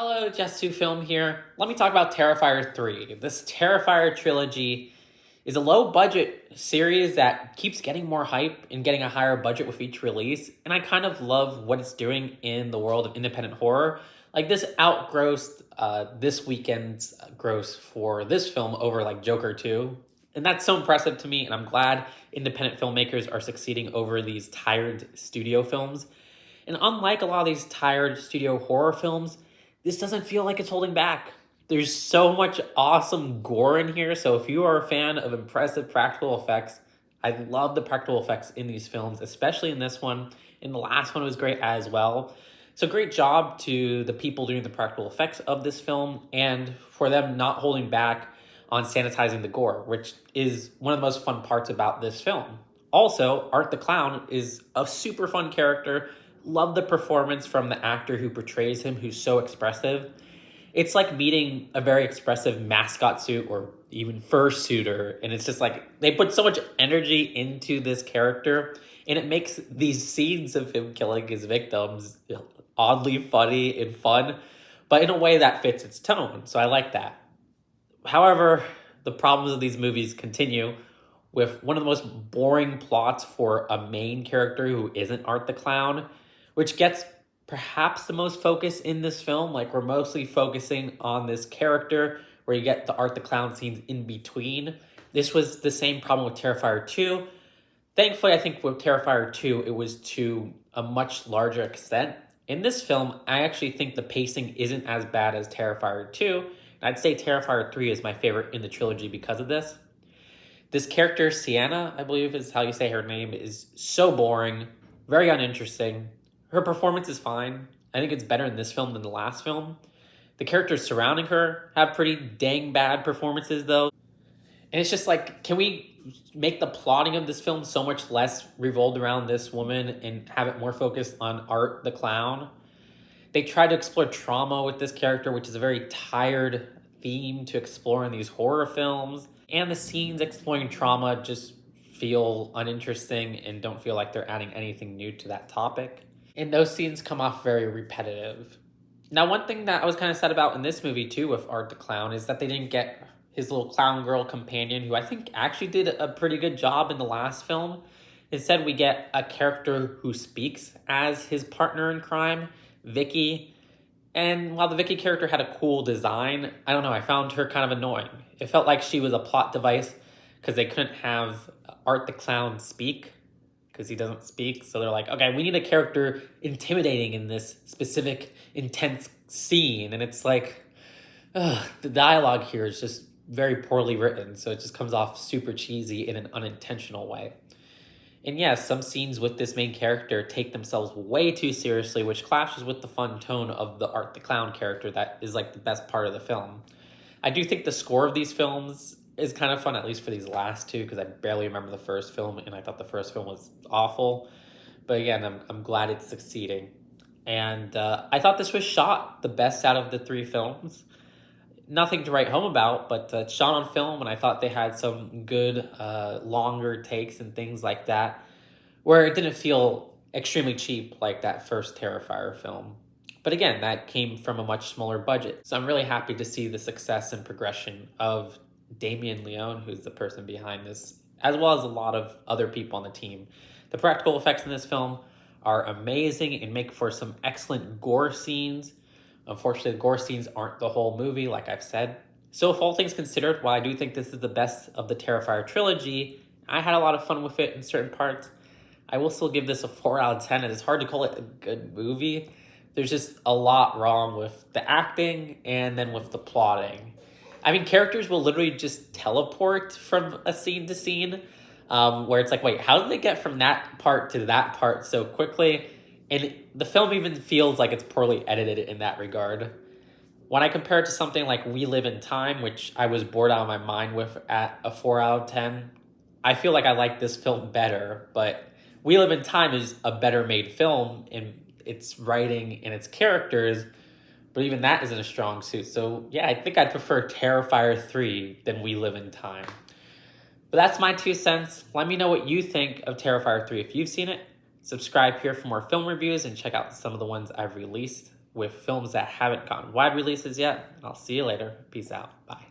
Hello, Just2 Film here. Let me talk about Terrifier 3. This Terrifier trilogy is a low-budget series that keeps getting more hype and getting a higher budget with each release, and I kind of love what it's doing in the world of independent horror. Like, this outgrossed this weekend's gross for this film over, like, Joker 2, and that's so impressive to me, and I'm glad independent filmmakers are succeeding over these tired studio films. And unlike a lot of these tired studio horror films, this doesn't feel like it's holding back. There's so much awesome gore in here, so if you are a fan of impressive practical effects, I love the practical effects in these films, especially in this one. And the last one was great as well. So great job to the people doing the practical effects of this film, and for them not holding back on sanitizing the gore, which is one of the most fun parts about this film. Also, Art the Clown is a super fun character. Love the performance from the actor who portrays him, who's so expressive. It's like meeting a very expressive mascot suit or even fursuiter, and it's just like they put so much energy into this character, and it makes these scenes of him killing his victims oddly funny and fun, but in a way that fits its tone, so I like that. However, the problems of these movies continue with one of the most boring plots for a main character who isn't Art the Clown, which gets perhaps the most focus in this film. Like, we're mostly focusing on this character where you get the Art the Clown scenes in between. This was the same problem with Terrifier 2. Thankfully, I think with Terrifier 2, it was to a much larger extent. In this film, I actually think the pacing isn't as bad as Terrifier 2. I'd say Terrifier 3 is my favorite in the trilogy because of this. This character, Sienna, I believe is how you say her name, is so boring, very uninteresting. Her performance is fine. I think it's better in this film than the last film. The characters surrounding her have pretty dang bad performances, though. And it's just like, can we make the plotting of this film so much less revolved around this woman and have it more focused on Art the Clown? They tried to explore trauma with this character, which is a very tired theme to explore in these horror films. And the scenes exploring trauma just feel uninteresting and don't feel like they're adding anything new to that topic. And those scenes come off very repetitive. Now, one thing that I was kind of sad about in this movie, too, with Art the Clown, is that they didn't get his little clown girl companion, who I think actually did a pretty good job in the last film. Instead, we get a character who speaks as his partner in crime, Vicky. And while the Vicky character had a cool design, I don't know, I found her kind of annoying. It felt like she was a plot device because they couldn't have Art the Clown speak, because he doesn't speak. So they're like, okay, we need a character intimidating in this specific intense scene. And it's like, the dialogue here is just very poorly written. So it just comes off super cheesy in an unintentional way. And yes, some scenes with this main character take themselves way too seriously, which clashes with the fun tone of the Art the Clown character that is like the best part of the film. I do think the score of these films is kind of fun, at least for these last two, because I barely remember the first film, and I thought the first film was awful. But again, I'm glad it's succeeding. And I thought this was shot the best out of the three films. Nothing to write home about, but it's shot on film, and I thought they had some good longer takes and things like that, where it didn't feel extremely cheap like that first Terrifier film. But again, that came from a much smaller budget. So I'm really happy to see the success and progression of Damien Leone, who's the person behind this, as well as a lot of other people on the team. The practical effects in this film are amazing and make for some excellent gore scenes. Unfortunately, the gore scenes aren't the whole movie, like I've said. So if all things considered, while I do think this is the best of the Terrifier trilogy, I had a lot of fun with it in certain parts. I will still give this a 4 out of 10, and it's hard to call it a good movie. There's just a lot wrong with the acting and then with the plotting. I mean, characters will literally just teleport from a scene to scene, where it's like, wait, how did they get from that part to that part so quickly? And the film even feels like it's poorly edited in that regard. When I compare it to something like We Live in Time, which I was bored out of my mind with at a 4 out of 10, I feel like I like this film better. But We Live in Time is a better made film in its writing and its characters, but even that isn't a strong suit. So yeah, I think I'd prefer Terrifier 3 than We Live in Time. But that's my 2 cents. Let me know what you think of Terrifier 3 if you've seen it. Subscribe here for more film reviews and check out some of the ones I've released with films that haven't gotten wide releases yet. And I'll see you later. Peace out. Bye.